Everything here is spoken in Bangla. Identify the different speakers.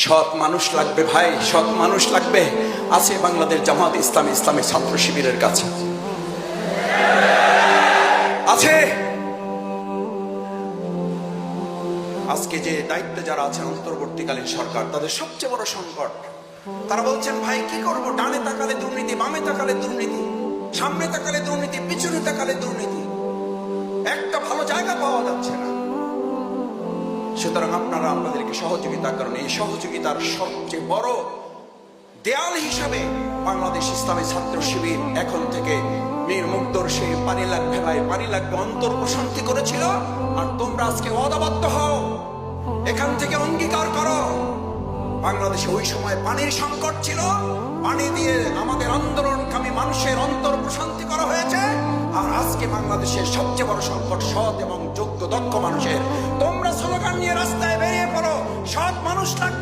Speaker 1: সৎ মানুষ লাগবে ভাই, সৎ মানুষ লাগবে। আছে বাংলাদেশ জামাত ইসলামী, ইসলামী ছাত্র শিবিরের কাছে আছে। আজকে যে দায়িত্বে যারা আছেন অন্তর্বর্তীকালীন সরকার, তাদের সবচেয়ে বড় সংকট, তারা বলছেন ভাই কি করব, ডানে তাকালে দুর্নীতি, বামে তাকালে দুর্নীতি, সামনে তাকালে দুর্নীতি, পিছনে তাকালে দুর্নীতি, একটা ভালো জায়গা পাওয়া যাচ্ছে না। সুতরাং আপনারা আমাদেরকে সহযোগিতা করেন। এই সহযোগিতার সবচেয়ে বড় দেয়াল হিসাবে বাংলাদেশ ইসলামী ছাত্র শিবির এখন থেকে মীর মুগ্ধর সেই পানি লাগবে ভাই, পানি লাগবে অন্তর প্রশান্তি করেছিল। আর তোমরা আজকে ওয়াদাবদ্ধ হও, এখান থেকে অঙ্গীকার করো। বাংলাদেশে ওই সময় পানির সংকট ছিল, পানি দিয়ে আমাদের আন্দোলনকামী মানুষের অন্তর প্রশান্তি করা হয়েছে। আর আজকে বাংলাদেশের সবচেয়ে বড় সংকট সৎ এবং যোগ্য দক্ষ মানুষের। তোমরা স্লোগান নিয়ে রাস্তায় বেরিয়ে পড়ো, সৎ মানুষ লাগবে।